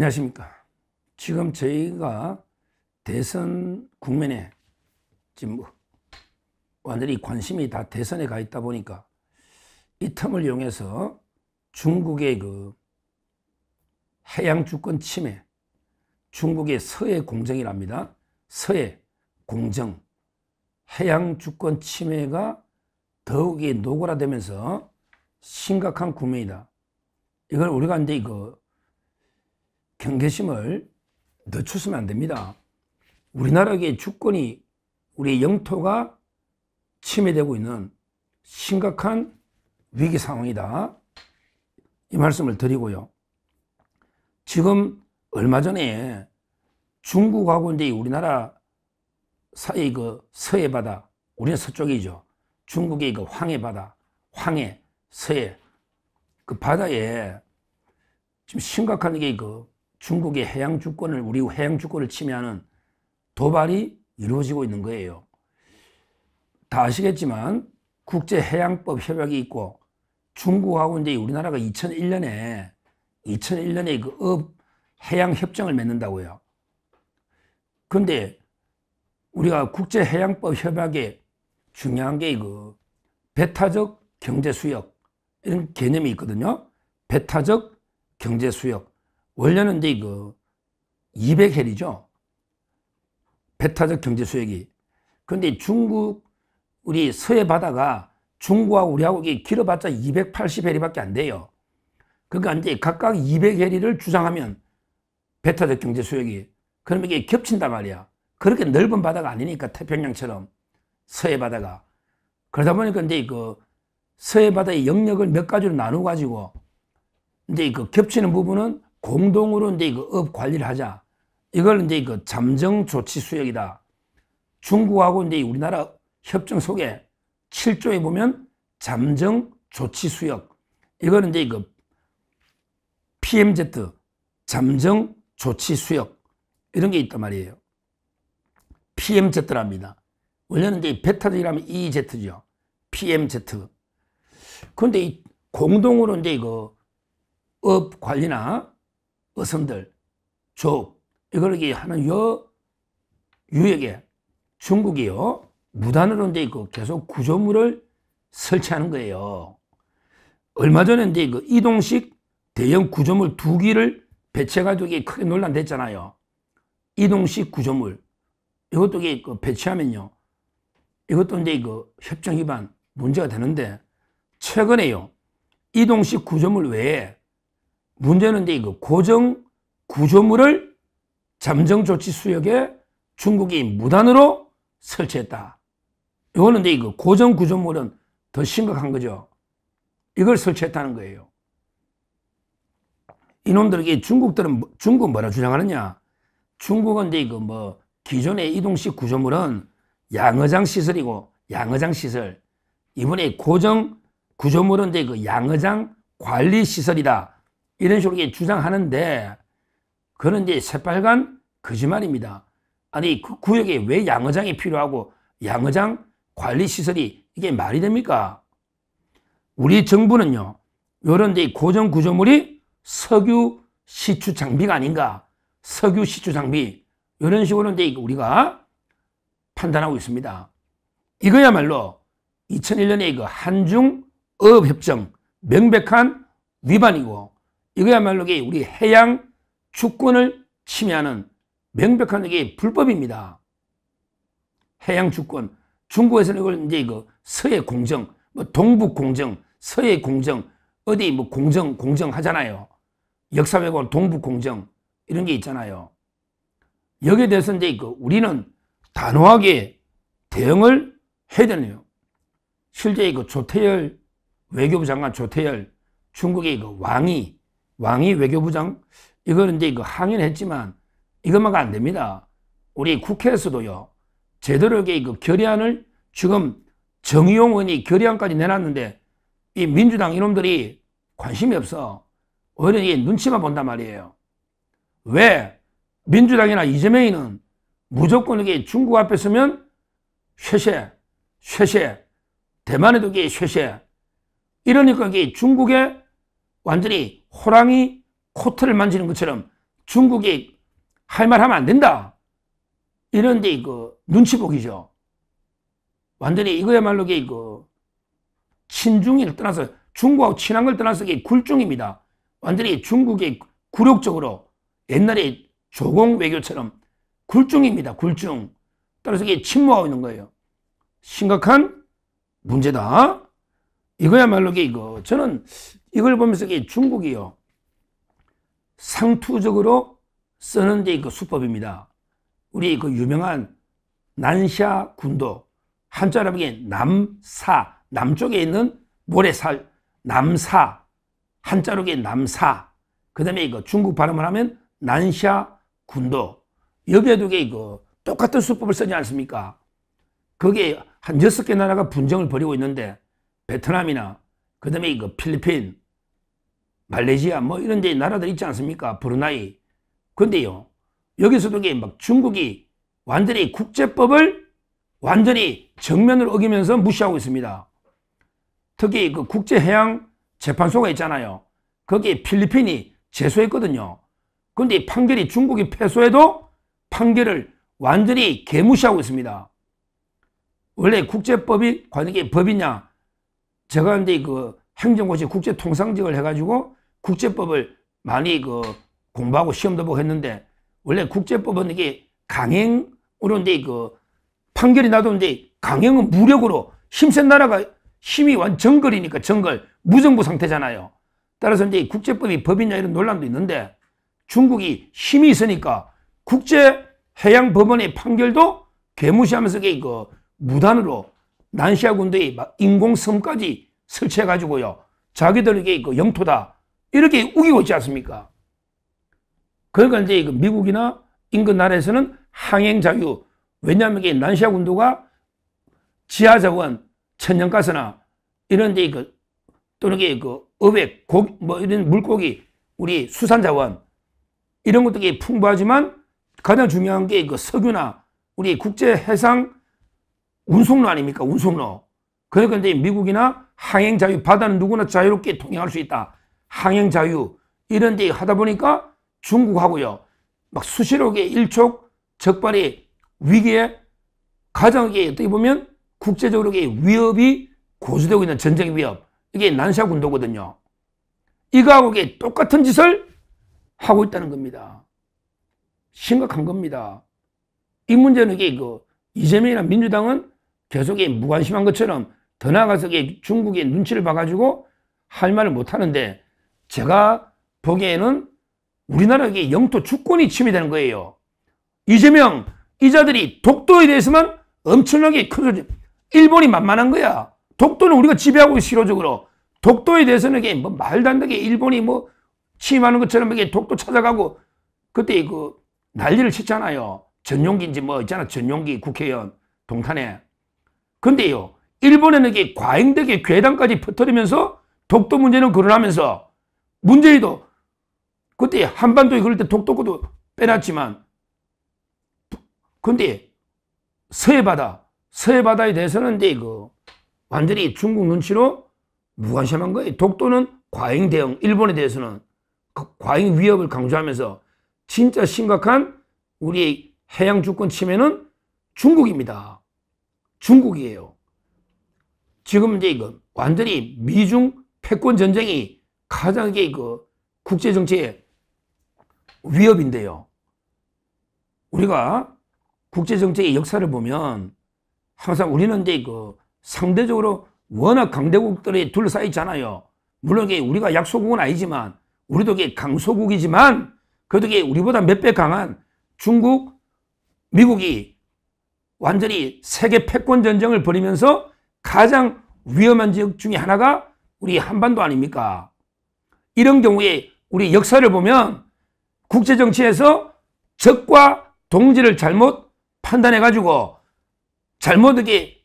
안녕하십니까. 지금 저희가 대선 국면에 지금 완전히 관심이 다 대선에 가 있다 보니까 이 틈을 이용해서 중국의 그 해양 주권 침해, 중국의 서해 공정이랍니다. 서해 공정, 해양 주권 침해가 더욱이 노골화되면서 심각한 국면이다. 이걸 우리가 이제 경계심을 늦추시면 안 됩니다. 우리나라의 주권이, 우리 영토가 침해되고 있는 심각한 위기 상황이다. 이 말씀을 드리고요. 지금 얼마 전에 중국하고 이제 우리나라 사이 서해 바다, 우리는 서쪽이죠. 중국의 황해 바다, 황해, 서해, 그 바다에 지금 심각한 중국의 해양 주권을, 우리 해양 주권을 침해하는 도발이 이루어지고 있는 거예요. 다 아시겠지만 국제해양법 협약이 있고 중국하고 이제 우리나라가 2001년에 해양 협정을 맺는다고요. 그런데 우리가 국제해양법 협약에 중요한 게 배타적 경제수역 이런 개념이 있거든요. 배타적 경제수역. 원래는 이제 200헬이죠. 배타적 경제수역이. 그런데 중국, 우리 서해 바다가 중국하고 우리하고 길어봤자 280헬리밖에 안 돼요. 그러니까 이제 각각 200헬리를 주장하면 배타적 경제수역이, 그러면 이게 겹친단 말이야. 그렇게 넓은 바다가 아니니까, 태평양처럼 서해 바다가. 그러다 보니까 이제 서해 바다의 영역을 몇 가지로 나누어 가지고 이제 겹치는 부분은 공동으로 이제 업 관리를 하자. 이걸 이제 잠정 조치 수역이다. 중국하고 이제 우리나라 협정 속에 7조에 보면 잠정 조치 수역. 이거는 이제 PMZ, 잠정 조치 수역. 이런 게 있단 말이에요. PMZ랍니다. 원래는 이제 배타적이라면 EEZ죠. PMZ. 그런데 공동으로 이제 업 관리나 어선들, 조업, 이걸 하는 유역에 중국이요, 무단으로 이제 계속 구조물을 설치하는 거예요. 얼마 전에 이제 이동식 대형 구조물 2기를 배치해가지고 크게 논란됐잖아요. 이동식 구조물. 이것도 배치하면요, 이것도 이제 협정 위반 문제가 되는데, 최근에요, 이동식 구조물 외에 문제는 이제 고정 구조물을 잠정 조치 수역에 중국이 무단으로 설치했다. 이거는 이제 고정 구조물은 더 심각한 거죠. 이걸 설치했다는 거예요. 이놈들에게 중국 뭐라 주장하느냐? 중국은 이제 기존의 이동식 구조물은 양어장 시설이고, 양어장 시설. 이번에 고정 구조물은 이제 양어장 관리 시설이다. 이런 식으로 주장하는데, 그건 이제 새빨간 거짓말입니다. 아니, 그 구역에 왜 양어장이 필요하고 양어장 관리 시설이 이게 말이 됩니까? 우리 정부는요, 요런 이제 고정 구조물이 석유 시추 장비가 아닌가, 석유 시추 장비, 이런 식으로 이제 우리가 판단하고 있습니다. 이거야말로 2001년에 한중 어업협정 명백한 위반이고, 이거야말로 우리 해양 주권을 침해하는 명백한 불법입니다. 해양 주권. 중국에서는 이걸 이제 서해 공정, 동북 공정, 서해 공정, 어디 공정 하잖아요. 역사 왜곡 동북 공정, 이런 게 있잖아요. 여기에 대해서 이제 우리는 단호하게 대응을 해야 되네요. 실제 조태열 외교부 장관, 조태열, 중국의 왕이 외교부장, 이거는 이제 항의를 했지만 이것만가 안 됩니다. 우리 국회에서도요, 제대로 결의안을 지금 정의용 의원이 결의안까지 내놨는데 이 민주당 이놈들이 관심이 없어. 오히려 이게 눈치만 본단 말이에요. 왜? 민주당이나 이재명이는 무조건 중국 앞에 서면 쉐쉐, 대만에도 쉐쉐. 이러니까 중국에 완전히 호랑이 코트를 만지는 것처럼 중국이 할 말 하면 안 된다. 이런데 눈치 보기죠. 완전히 이거야말로 친중을 떠나서 중국하고 친한 걸 떠나서 굴중입니다. 완전히 중국의 굴욕적으로 옛날에 조공 외교처럼 굴중입니다. 굴중. 따라서 침묵하고 있는 거예요. 심각한 문제다. 이거야말로 저는 이걸 보면서 중국이요. 상투적으로 쓰는 수법입니다. 우리 유명한 난샤 군도, 한자로 보기엔 남사, 남쪽에 있는 모래살, 남사, 한자로 보기엔 남사, 그 다음에 중국 발음을 하면 난샤 군도, 여기에도 똑같은 수법을 쓰지 않습니까? 거기에 한 6개 나라가 분쟁을 벌이고 있는데, 베트남이나, 그 다음에 필리핀, 말레이시아, 뭐 이런 데 나라들 있지 않습니까? 브루나이. 근데요, 여기서도 막 중국이 완전히 국제법을 완전히 정면으로 어기면서 무시하고 있습니다. 특히 국제해양재판소가 있잖아요. 거기에 필리핀이 제소했거든요. 근데 판결이 중국이 패소해도 판결을 완전히 개무시하고 있습니다. 원래 국제법이 과연 법이냐? 제가 근데 행정고시 국제통상직을 해가지고 국제법을 많이 공부하고 시험도 보고 했는데, 원래 국제법은 강행으로 판결이 나도는데, 강행은 무력으로, 힘센 나라가 힘이 정글이니까 정글, 무정부 상태잖아요. 따라서 국제법이 법이냐 이런 논란도 있는데, 중국이 힘이 있으니까 국제해양법원의 판결도 개무시하면서 무단으로 난시아 군도에 인공섬까지 설치해가지고요, 자기들에게 영토다 이렇게 우기고 있지 않습니까? 그러니까 미국이나 인근 나라에서는 항행 자유, 왜냐하면 난시아 군도가 지하자원, 천연가스나 이런 데 또는 어획, 뭐 이런 물고기, 우리 수산자원 이런 것들이 풍부하지만 가장 중요한 게 석유나 우리 국제해상 운송로 아닙니까? 운송로. 그러니까 미국이나 항행 자유, 바다는 누구나 자유롭게 통행할 수 있다. 항행 자유 이런 데 하다 보니까 중국하고요, 막 수시록의 일촉즉발의 위기에 가장 어떻게 보면 국제적으로 위협이 고조되고 있는 전쟁 위협, 이게 난시아 군도거든요. 이거하고 똑같은 짓을 하고 있다는 겁니다. 심각한 겁니다. 이 문제는 이재명이나 민주당은 계속 무관심한 것처럼 더 나아가서 중국의 눈치를 봐가지고 할 말을 못하는데, 제가 보기에는 우리나라의 영토 주권이 침해되는 거예요. 이재명, 이 자들이 독도에 대해서만 엄청나게 큰 소리, 일본이 만만한 거야. 독도는 우리가 지배하고 있어, 실효적으로. 독도에 대해서는 뭐 말도 안 되게 일본이 뭐 침입하는 것처럼 독도 찾아가고, 그때 난리를 쳤잖아요. 전용기인지 뭐 있잖아, 전용기 국회의원 동탄에. 근데요, 일본에는 과잉되게 괴담까지 퍼뜨리면서 독도 문제는 거론하면서, 문재인도 그때 한반도에 그럴 때 독도도 빼놨지만, 근데 서해바다에 대해서는 완전히 중국 눈치로 무관심한 거예요. 독도는 과잉 대응, 일본에 대해서는 과잉 위협을 강조하면서, 진짜 심각한 우리 해양 주권 침해는 중국입니다. 중국이에요. 지금 완전히 미중 패권 전쟁이 가장 국제 정치의 위협인데요. 우리가 국제 정치의 역사를 보면 항상 우리는 상대적으로 워낙 강대국들이 둘러싸여 있잖아요. 물론 우리가 약소국은 아니지만, 우리도 강소국이지만, 그래도 우리보다 몇 배 강한 중국, 미국이 완전히 세계 패권 전쟁을 벌이면서 가장 위험한 지역 중에 하나가 우리 한반도 아닙니까? 이런 경우에 우리 역사를 보면 국제 정치에서 적과 동지를 잘못 판단해가지고 잘못하게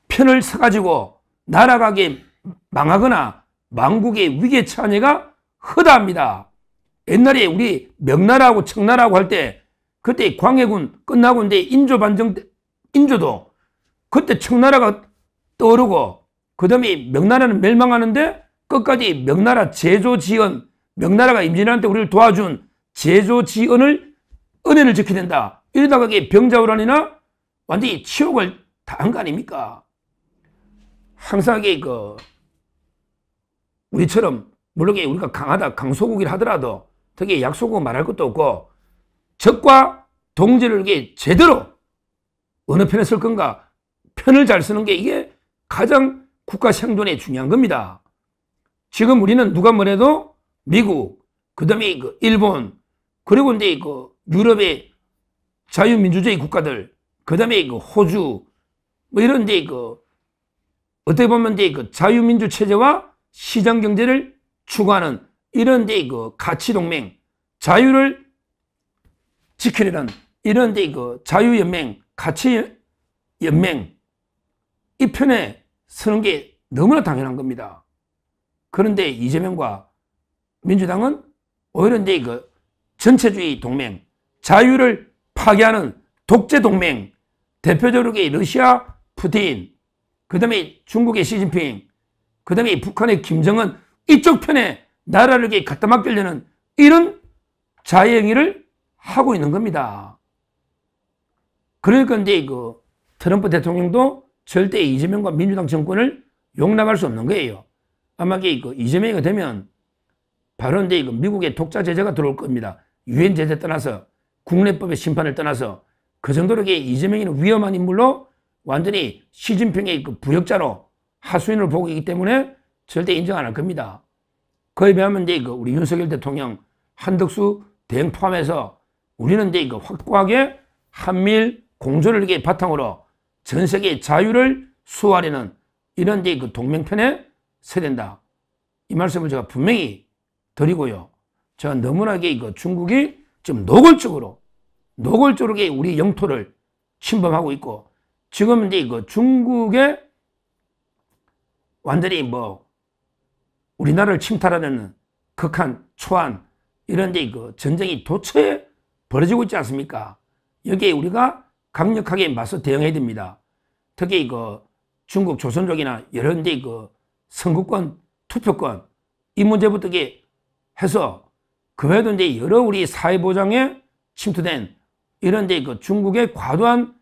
편을 서가지고 나라가 망하거나 망국의 위기에 처하니가 허다합니다. 옛날에 우리 명나라하고 청나라하고 할 때, 그때 광해군 끝나고 이제 인조 반정 때, 인조도 그때 청나라가 떠오르고, 그 다음에 명나라는 멸망하는데 끝까지 명나라 제조 지원, 명나라가 임진왜란 때 우리를 도와준 제조지언을 은혜를 지켜야 된다. 이러다가 이게 병자호란이나 완전히 치욕을 당한 거 아닙니까? 항상 우리처럼 물론 우리가 강하다 강소국이라 하더라도 특히 약소국 말할 것도 없고 적과 동지를 제대로 어느 편에 쓸 건가 편을 잘 쓰는 게 이게 가장 국가 생존에 중요한 겁니다. 지금 우리는 누가 뭐래도 미국, 그 다음에 일본, 그리고 이제 유럽의 자유민주주의 국가들, 그 다음에 호주, 뭐 이런 이제 어떻게 보면 이제 자유민주 체제와 시장 경제를 추구하는 이런 이제 가치 동맹, 자유를 지키려는 이런 이제 자유연맹, 가치 연맹, 이 편에 서는 게 너무나 당연한 겁니다. 그런데 이재명과 민주당은 오히려 이제 전체주의 동맹, 자유를 파괴하는 독재 동맹, 대표적으로 러시아 푸틴, 그 다음에 중국의 시진핑, 그 다음에 북한의 김정은, 이쪽 편에 나라를 갖다 맡기려는 이런 자해행위를 하고 있는 겁니다. 그러니까 이제 트럼프 대통령도 절대 이재명과 민주당 정권을 용납할 수 없는 거예요. 아마 이재명이 되면 바로 이제 미국의 독자 제재가 들어올 겁니다. 유엔 제재 떠나서 국내법의 심판을 떠나서 그 정도로 이재명이는 위험한 인물로 완전히 시진핑의 부역자로 하수인을 보고 있기 때문에 절대 인정 안 할 겁니다. 그에 비하면 이제 우리 윤석열 대통령, 한덕수 대행 포함해서 우리는 이제 확고하게 한미일 공조를 바탕으로 전 세계의 자유를 수호하려는 이런 이제 동맹편에 서야 된다. 이 말씀을 제가 분명히 드리고요. 제가 너무나 중국이 지금 노골적으로 우리 영토를 침범하고 있고, 지금 이제 중국의 완전히 우리나라를 침탈하려는 극한, 초안, 이런 이제 전쟁이 도처에 벌어지고 있지 않습니까? 여기에 우리가 강력하게 맞서 대응해야 됩니다. 특히 중국 조선족이나 여러 이제 선거권, 투표권, 이 문제부터 해서 그 외에도 이제 여러 우리 사회보장에 침투된 이런 이제 중국의 과도한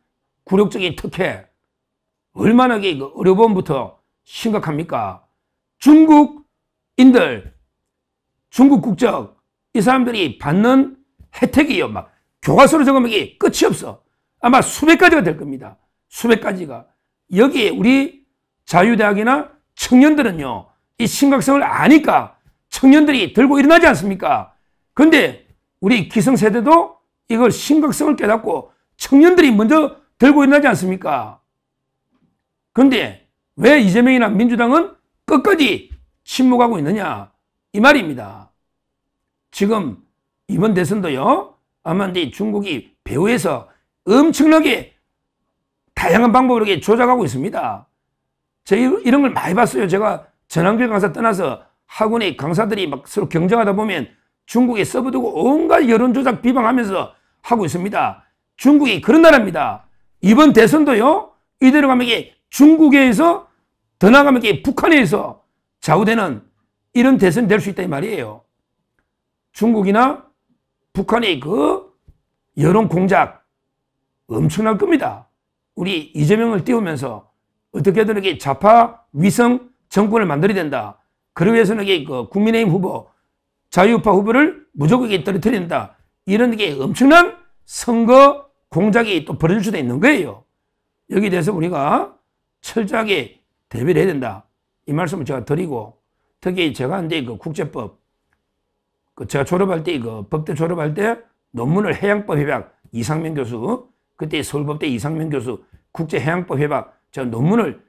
굴욕적인 특혜, 얼마나 어려움부터 심각합니까? 중국인들, 중국 국적, 이 사람들이 받는 혜택이요. 막 교과서로 적으면 이게 끝이 없어. 아마 수백 가지가 될 겁니다. 수백 가지가. 여기에 우리 자유대학이나 청년들은요, 이 심각성을 아니까 청년들이 들고 일어나지 않습니까? 근데 우리 기성세대도 이걸 심각성을 깨닫고 청년들이 먼저 들고 일어나지 않습니까? 근데 왜 이재명이나 민주당은 끝까지 침묵하고 있느냐? 이 말입니다. 지금 이번 대선도요, 아마 이제 중국이 배후에서 엄청나게 다양한 방법으로 조작하고 있습니다. 제가 이런 걸 많이 봤어요. 제가 전환길 강사 떠나서 학원의 강사들이 막 서로 경쟁하다 보면 중국에 써보두고 온갖 여론조작 비방하면서 하고 있습니다. 중국이 그런 나라입니다. 이번 대선도요, 이대로 가면 이게 중국에서 더 나가면 이게 북한에서 좌우되는 이런 대선이 될 수 있다 이 말이에요. 중국이나 북한의 여론 공작 엄청날 겁니다. 우리 이재명을 띄우면서 어떻게든 이렇게 좌파 위성 정권을 만들어야 된다. 그러기 위해서는 이게 국민의힘 후보, 자유우파 후보를 무조건 떨어뜨려야 된다. 이런 게 엄청난 선거 공작이 또 벌어질 수도 있는 거예요. 여기에 대해서 우리가 철저하게 대비를 해야 된다. 이 말씀을 제가 드리고, 특히 제가 이제 국제법, 제가 졸업할 때, 법대 졸업할 때 논문을 해양법 협약 이상명 교수, 그때 서울법대 이상명 교수 국제해양법 협약, 제가 논문을,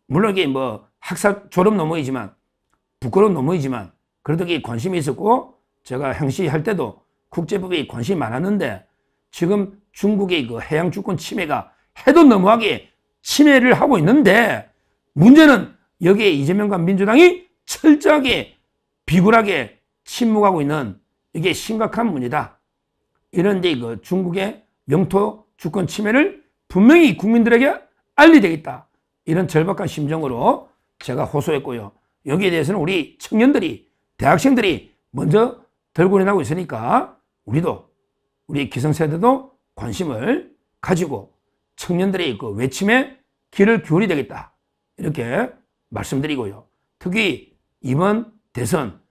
물론 이게 학사 졸업 논문이지만, 부끄러운 논문이지만, 그래도 이게 관심이 있었고, 제가 행시할 때도 국제법에 관심이 많았는데, 지금 중국의 해양 주권 침해가 해도 너무하게 침해를 하고 있는데, 문제는 여기에 이재명과 민주당이 철저하게 비굴하게 침묵하고 있는 이게 심각한 문제다. 이런 이제 중국의 영토 주권 침해를 분명히 국민들에게 알려야 되겠다. 이런 절박한 심정으로 제가 호소했고요. 여기에 대해서는 우리 청년들이, 대학생들이 먼저 들고 일어나고 있으니까 우리도 우리 기성세대도 관심을 가지고 청년들의 그 외침에 귀를 기울여야 되겠다. 이렇게 말씀드리고요. 특히 이번 대선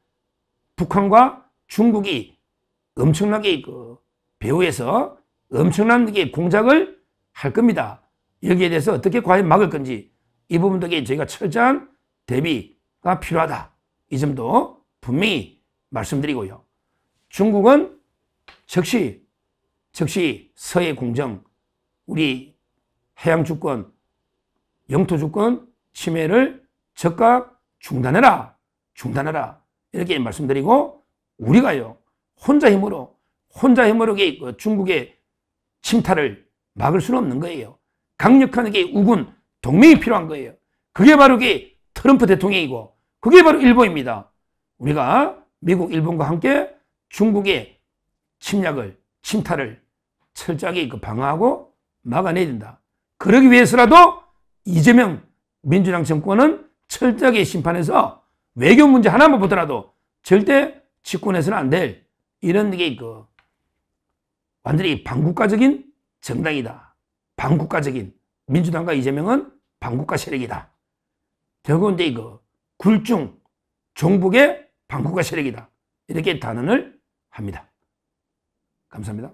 북한과 중국이 엄청나게 그 배후에서 엄청나게 공작을 할 겁니다. 여기에 대해서 어떻게 과연 막을 건지 이 부분들에 저희가 철저한 대비가 필요하다. 이 점도 분명히 말씀드리고요. 중국은 즉시 서해 공정, 우리 해양 주권, 영토 주권 침해를 즉각 중단해라. 이렇게 말씀드리고 우리가요. 혼자 힘으로 중국의 침탈을 막을 수는 없는 거예요. 강력한 우군 동맹이 필요한 거예요. 그게 바로 트럼프 대통령이고 그게 바로 일본입니다. 우리가 미국, 일본과 함께 중국의 침탈을 철저하게 방어하고 막아내야 된다. 그러기 위해서라도 이재명 민주당 정권은 철저하게 심판해서 외교 문제 하나만 보더라도 절대 집권해서는 안 될 이런 완전히 반국가적인 정당이다. 반국가적인 민주당과 이재명은 반국가 세력이다. 결국 이제 굴중 종북의 반국가 세력이다. 이렇게 단언을 합니다. 감사합니다.